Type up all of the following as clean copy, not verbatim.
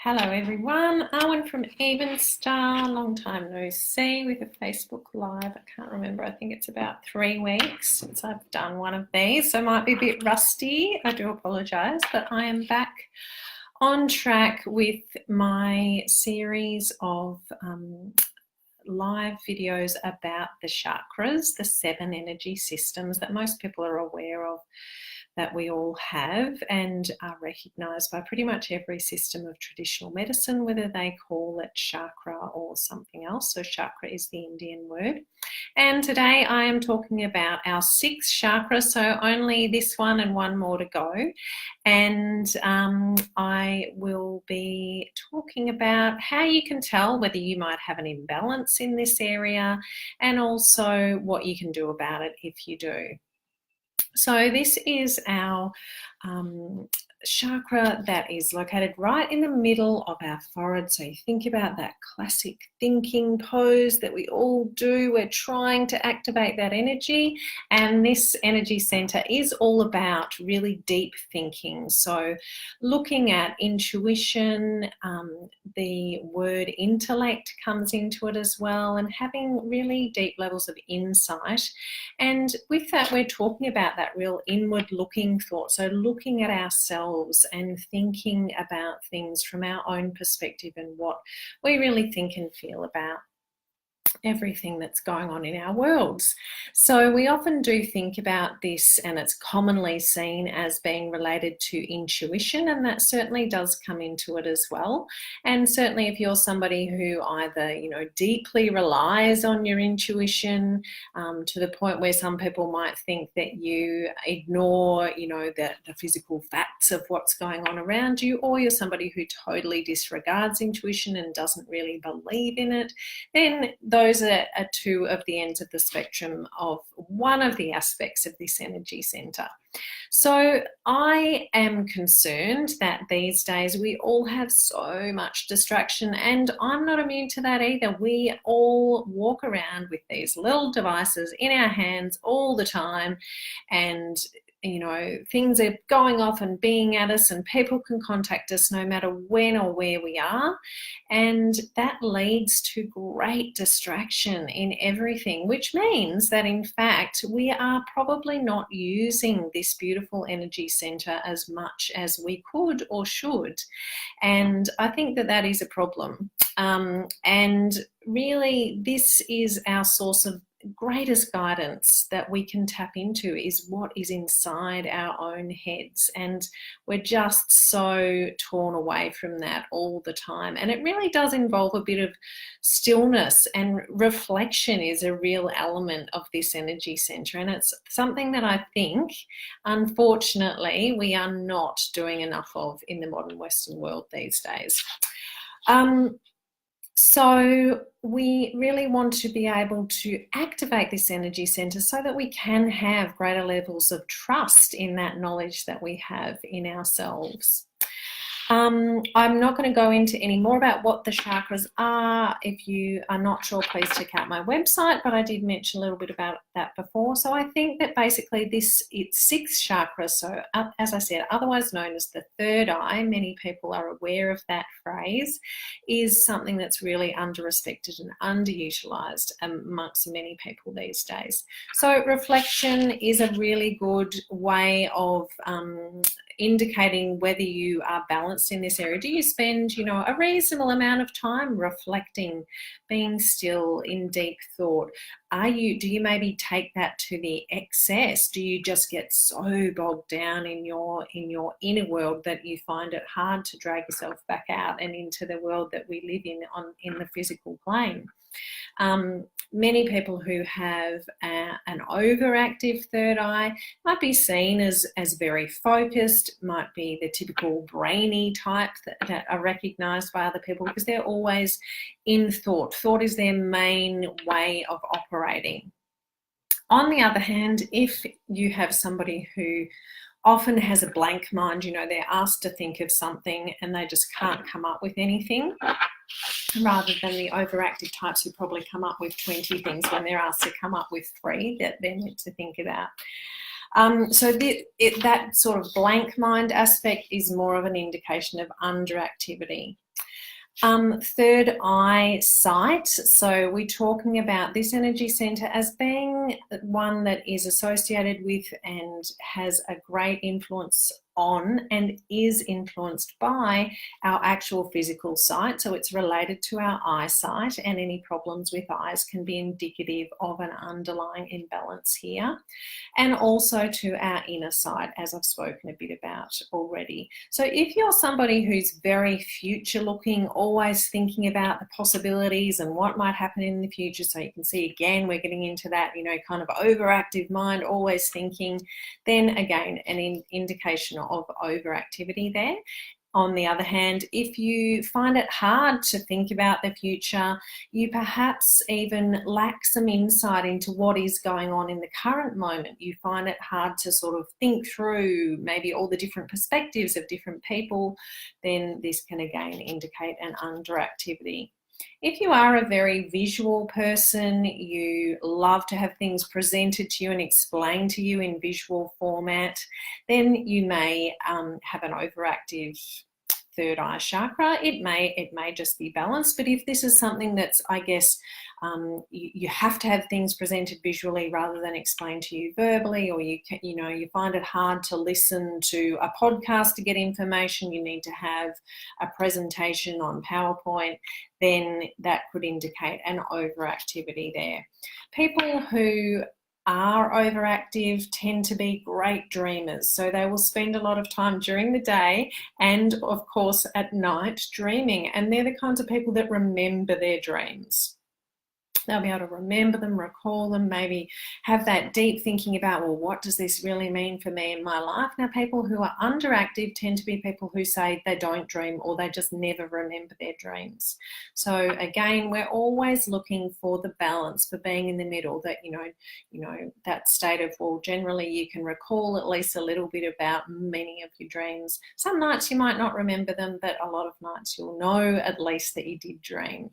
Hello everyone, Arwen from Even Star, long time no see with a Facebook Live. I can't remember, I think it's about 3 weeks since I've done one of these, so I might be a bit rusty, I do apologise, but I am back on track with my series of live videos about the chakras, the 7 energy systems that most people are aware of, that we all have and are recognised by pretty much every system of traditional medicine, whether they call it chakra or something else. So chakra is the Indian word. And today I am talking about our 6th chakra, so only this one and one more to go. And I will be talking about how you can tell whether you might have an imbalance in this area and also what you can do about it if you do. So this is our chakra that is located right in the middle of our forehead. So you think about that classic thinking pose that we all do. We're trying to activate that energy, and this energy center is all about really deep thinking. So looking at intuition, the word intellect comes into it as well, and having really deep levels of insight. And with that, we're talking about that real inward looking thought. So looking at ourselves and thinking about things from our own perspective and what we really think and feel about everything that's going on in our worlds. So we often do think about this, and it's commonly seen as being related to intuition, and that certainly does come into it as well. And certainly if you're somebody who either, deeply relies on your intuition to the point where some people might think that you ignore, the physical facts of what's going on around you, or you're somebody who totally disregards intuition and doesn't really believe in it, then those are 2 of the ends of the spectrum of one of the aspects of this energy center. So I am concerned that these days we all have so much distraction, and I'm not immune to that either. We all walk around with these little devices in our hands all the time, and things are going off and being at us, and people can contact us no matter when or where we are. And that leads to great distraction in everything, which means that in fact, we are probably not using this beautiful energy center as much as we could or should. And I think that that is a problem. And really, this is our source of greatest guidance that we can tap into, is what is inside our own heads, and we're just so torn away from that all the time. And it really does involve a bit of stillness, and reflection is a real element of this energy center, and it's something that I think unfortunately we are not doing enough of in the modern Western world these days. So we really want to be able to activate this energy center so that we can have greater levels of trust in that knowledge that we have in ourselves. I'm not going to go into any more about what the chakras are. If you are not sure, please check out my website, but I did mention a little bit about that before. So I think that basically it's 6th chakra, so as I said, otherwise known as the 3rd eye, many people are aware of that phrase, is something that's really under-respected and underutilised amongst many people these days. So reflection is a really good way of indicating whether you are balanced in this area. Do you spend, a reasonable amount of time reflecting, being still in deep thought? Do you maybe take that to the excess? Do you just get so bogged down in your inner world that you find it hard to drag yourself back out and into the world that we live in the physical plane? Many people who have an overactive 3rd eye might be seen as very focused, might be the typical brainy type that are recognised by other people because they're always in thought. Thought is their main way of operating. On the other hand, if you have somebody who often has a blank mind, they're asked to think of something and they just can't come up with anything, rather than the overactive types who probably come up with 20 things when they're asked to come up with 3 that they need to think about. So that sort of blank mind aspect is more of an indication of underactivity. Third eye sight. So we're talking about this energy center as being one that is associated with and has a great influence on and is influenced by our actual physical sight. So it's related to our eyesight, and any problems with eyes can be indicative of an underlying imbalance here. And also to our inner sight, as I've spoken a bit about already. So if you're somebody who's very future looking, always thinking about the possibilities and what might happen in the future, so you can see again, we're getting into that, kind of overactive mind, always thinking, then again, an indication of overactivity there. On the other hand, if you find it hard to think about the future, you perhaps even lack some insight into what is going on in the current moment. You find it hard to sort of think through maybe all the different perspectives of different people, then this can again indicate an underactivity. If you are a very visual person, you love to have things presented to you and explained to you in visual format, then you may have an overactive third eye chakra. It may just be balanced, but if this is something that's, I guess, you have to have things presented visually rather than explained to you verbally, or you find it hard to listen to a podcast to get information, you need to have a presentation on PowerPoint, then that could indicate an overactivity there. People who are overactive tend to be great dreamers. So they will spend a lot of time during the day and, of course, at night dreaming. And they're the kinds of people that remember their dreams. They'll be able to remember them, recall them, maybe have that deep thinking about, well, what does this really mean for me in my life? Now, people who are underactive tend to be people who say they don't dream or they just never remember their dreams. So again, we're always looking for the balance, for being in the middle, that, that state of, well, generally you can recall at least a little bit about many of your dreams. Some nights you might not remember them, but a lot of nights you'll know at least that you did dream.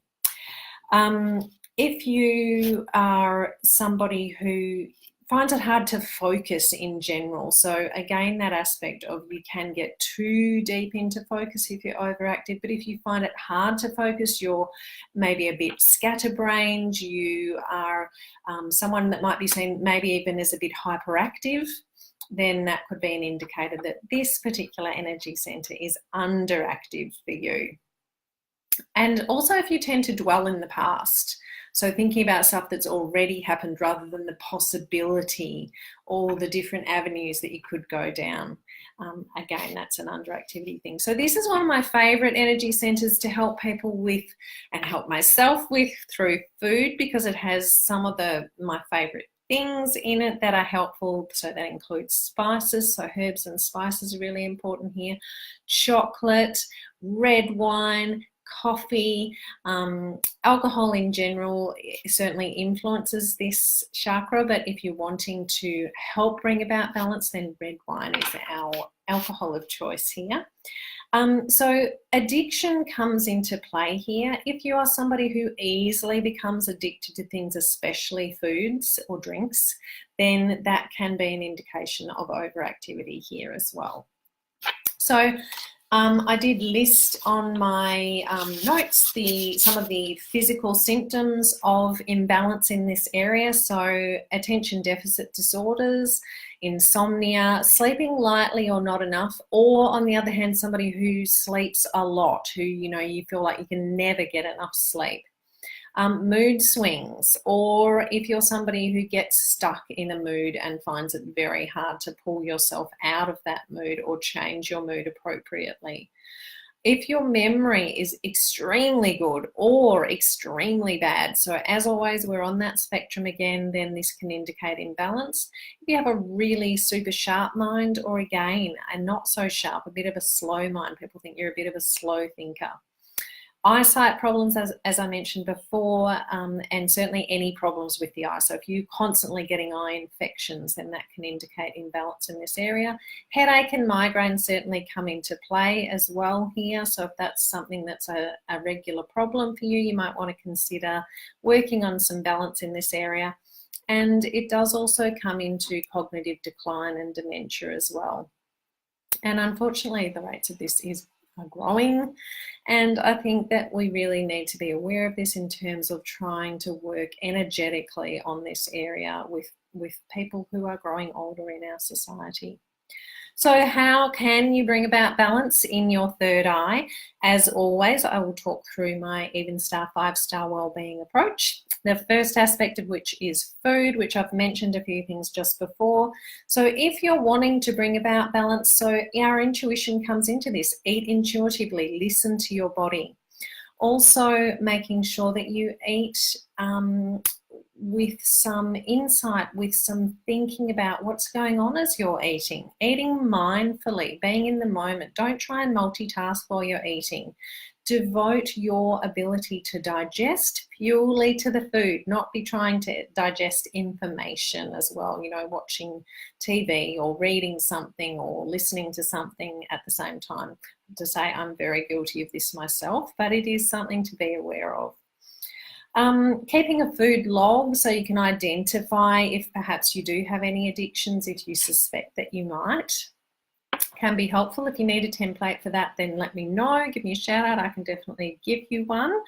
If you are somebody who finds it hard to focus in general, so again, that aspect of you can get too deep into focus if you're overactive, but if you find it hard to focus, you're maybe a bit scatterbrained, you are someone that might be seen maybe even as a bit hyperactive, then that could be an indicator that this particular energy center is underactive for you. And also if you tend to dwell in the past, so thinking about stuff that's already happened rather than the possibility or the different avenues that you could go down. Again, that's an underactivity thing. So this is one of my favorite energy centers to help people with and help myself with through food, because it has some of my favorite things in it that are helpful. So that includes spices, so herbs and spices are really important here, chocolate, red wine, coffee, alcohol in general certainly influences this chakra, but if you're wanting to help bring about balance, then red wine is our alcohol of choice here. So addiction comes into play here. If you are somebody who easily becomes addicted to things, especially foods or drinks, then that can be an indication of overactivity here as well. So I did list on my notes some of the physical symptoms of imbalance in this area. So attention deficit disorders, insomnia, sleeping lightly or not enough, or on the other hand, somebody who sleeps a lot, who, you feel like you can never get enough sleep. Mood swings, or if you're somebody who gets stuck in a mood and finds it very hard to pull yourself out of that mood or change your mood appropriately. If your memory is extremely good or extremely bad, so as always, we're on that spectrum again, then this can indicate imbalance. If you have a really super sharp mind, or again, a not so sharp, a bit of a slow mind, people think you're a bit of a slow thinker. Eyesight problems, as I mentioned before, and certainly any problems with the eye. So if you're constantly getting eye infections, then that can indicate imbalance in this area. Headache and migraine certainly come into play as well here. So if that's something that's a regular problem for you, you might want to consider working on some balance in this area. And it does also come into cognitive decline and dementia as well. And unfortunately, the rates of this are growing, And I think that we really need to be aware of this in terms of trying to work energetically on this area with people who are growing older in our society. So how can you bring about balance in your third eye? As always, I will talk through my Even Star 5-star wellbeing approach. The first aspect of which is food, which I've mentioned a few things just before. So if you're wanting to bring about balance, so our intuition comes into this. Eat intuitively, listen to your body. Also making sure that you eat with some insight, with some thinking about what's going on as you're eating. Eating mindfully, being in the moment. Don't try and multitask while you're eating. Devote your ability to digest purely to the food, not be trying to digest information as well, you know, watching TV or reading something or listening to something at the same time. To say I'm very guilty of this myself, but it is something to be aware of. Keeping a food log so you can identify if perhaps you do have any addictions, if you suspect that you might, can be helpful. If you need a template for that, then let me know. Give me a shout out. I can definitely give you one.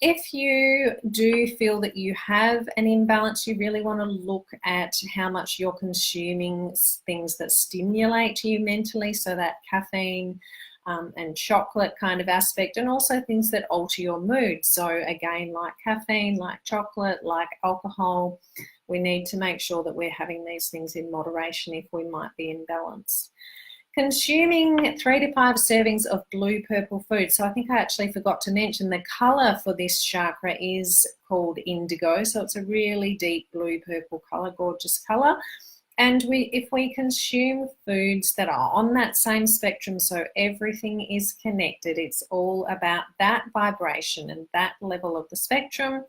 If you do feel that you have an imbalance, you really want to look at how much you're consuming things that stimulate you mentally, so that caffeine, and chocolate kind of aspect, and also things that alter your mood. So again, like caffeine, like chocolate, like alcohol, we need to make sure that we're having these things in moderation if we might be imbalanced. Consuming 3 to 5 servings of blue purple food. So I think I actually forgot to mention the colour for this chakra is called indigo. So it's a really deep blue purple colour, gorgeous colour. And if we consume foods that are on that same spectrum, so everything is connected, it's all about that vibration and that level of the spectrum.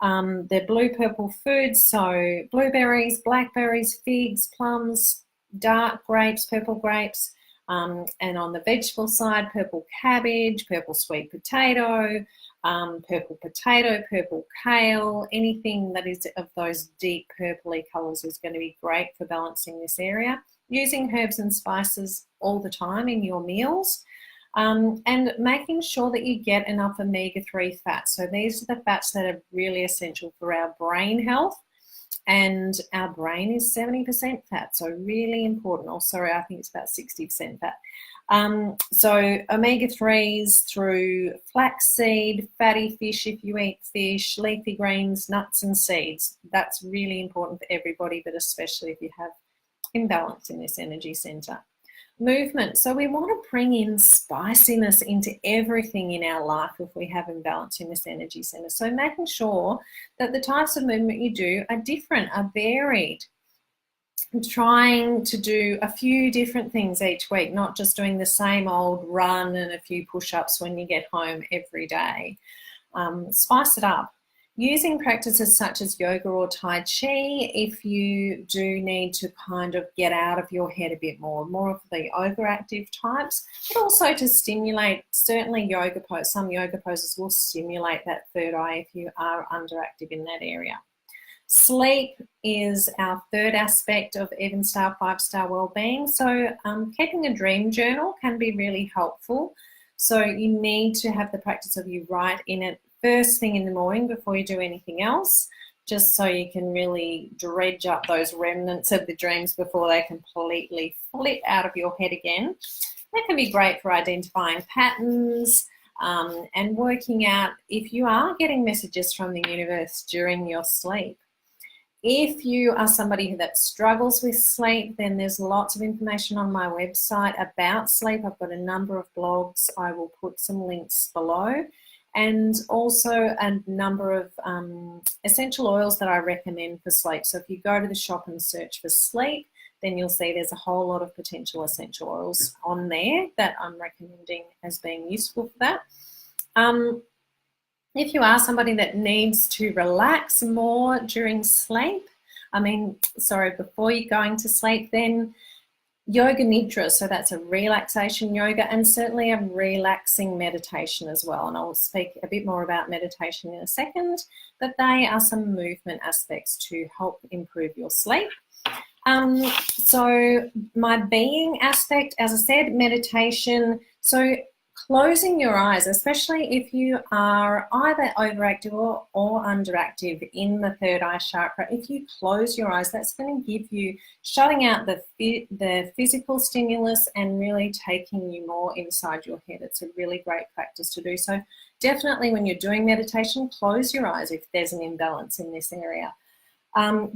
They're blue-purple foods, so blueberries, blackberries, figs, plums, dark grapes, purple grapes, and on the vegetable side, purple cabbage, purple sweet potato, purple potato, purple kale, anything that is of those deep purpley colours is going to be great for balancing this area. Using herbs and spices all the time in your meals, and making sure that you get enough omega-3 fats. So these are the fats that are really essential for our brain health, and our brain is 70% fat, so really important. Oh, sorry, I think it's about 60% fat. So omega-3s through flaxseed, fatty fish if you eat fish, leafy greens, nuts and seeds. That's really important for everybody, but especially if you have imbalance in this energy center. Movement. So we want to bring in spiciness into everything in our life if we have imbalance in this energy center. So making sure that the types of movement you do are different, are varied. Trying to do a few different things each week, not just doing the same old run and a few push-ups when you get home every day. Spice it up. Using practices such as yoga or Tai Chi if you do need to kind of get out of your head a bit more of the overactive types, but also to stimulate, certainly yoga pose. Some yoga poses will stimulate that third eye if you are underactive in that area. Sleep is our third aspect of Even Star 5-star wellbeing. So keeping a dream journal can be really helpful. So you need to have the practice of you write in it first thing in the morning before you do anything else, just so you can really dredge up those remnants of the dreams before they completely flip out of your head again. That can be great for identifying patterns, and working out if you are getting messages from the universe during your sleep. If you are somebody that struggles with sleep, then there's lots of information on my website about sleep. I've got a number of blogs. I will put some links below, and also a number of essential oils that I recommend for sleep. So if you go to the shop and search for sleep, then you'll see there's a whole lot of potential essential oils on there that I'm recommending as being useful for that. If you are somebody that needs to relax more during sleep, before you're going to sleep, then yoga nidra, so that's a relaxation yoga, and certainly a relaxing meditation as well. And I'll speak a bit more about meditation in a second, but they are some movement aspects to help improve your sleep. So my being aspect, as I said, meditation. So Closing your eyes, especially if you are either overactive or underactive in the third eye chakra, if you close your eyes, that's going to give you, shutting out the physical stimulus and really taking you more inside your head. It's a really great practice to do. So definitely when you're doing meditation, close your eyes if there's an imbalance in this area.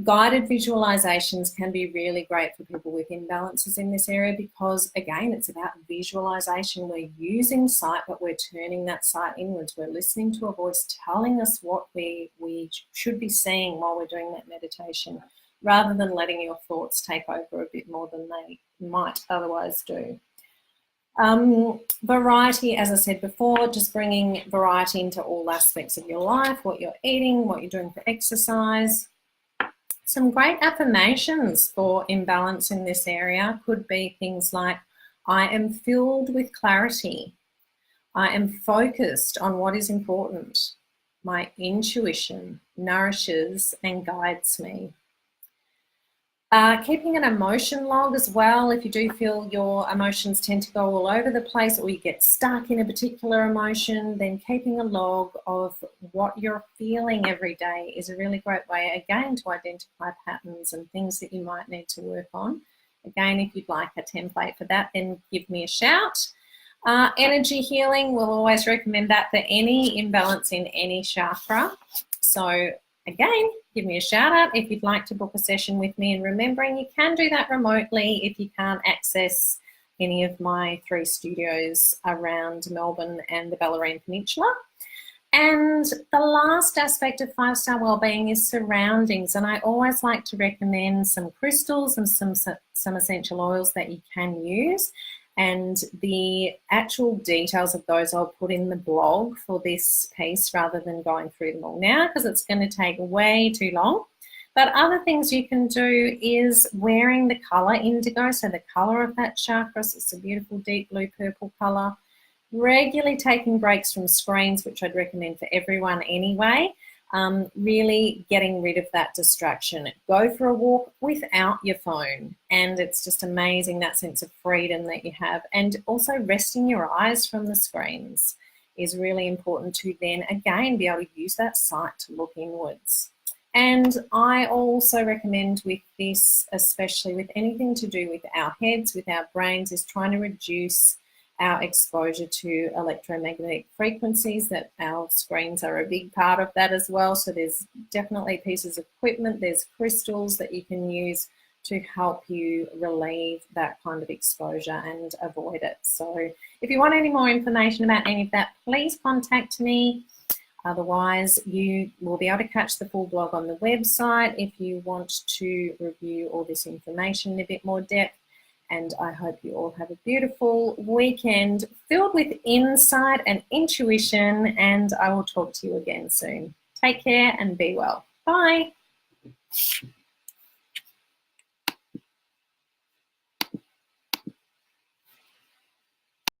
Guided visualizations can be really great for people with imbalances in this area because, again, it's about visualization. We're using sight, but we're turning that sight inwards. We're listening to a voice telling us what we should be seeing while we're doing that meditation, rather than letting your thoughts take over a bit more than they might otherwise do. Variety, as I said before, just bringing variety into all aspects of your life, what you're eating, what you're doing for exercise. Some great affirmations for imbalance in this area could be things like, I am filled with clarity. I am focused on what is important. My intuition nourishes and guides me. Keeping an emotion log as well. If you do feel your emotions tend to go all over the place or you get stuck in a particular emotion, then keeping a log of what you're feeling every day is a really great way, again, to identify patterns and things that you might need to work on. Again, if you'd like a template for that, then give me a shout. Energy healing, we'll always recommend that for any imbalance in any chakra. So again, give me a shout out if you'd like to book a session with me, and remembering you can do that remotely if you can't access any of my 3 studios around Melbourne and the Bellarine Peninsula. And the last aspect of 5-star wellbeing is surroundings, and I always like to recommend some crystals and some essential oils that you can use. And the actual details of those I'll put in the blog for this piece rather than going through them all now, because it's going to take way too long. But other things you can do is wearing the colour indigo, so the colour of that chakra, so it's a beautiful deep blue purple colour. Regularly taking breaks from screens, which I'd recommend for everyone anyway. Really getting rid of that distraction. Go for a walk without your phone, and it's just amazing, that sense of freedom that you have. And also resting your eyes from the screens is really important to then again be able to use that sight to look inwards. And I also recommend with this, especially with anything to do with our heads, with our brains, is trying to reduce our exposure to electromagnetic frequencies. That our screens are a big part of that as well. So there's definitely pieces of equipment, there's crystals that you can use to help you relieve that kind of exposure and avoid it. So if you want any more information about any of that, please contact me. Otherwise, you will be able to catch the full blog on the website if you want to review all this information in a bit more depth. And I hope you all have a beautiful weekend filled with insight and intuition, and I will talk to you again soon. Take care and be well. Bye.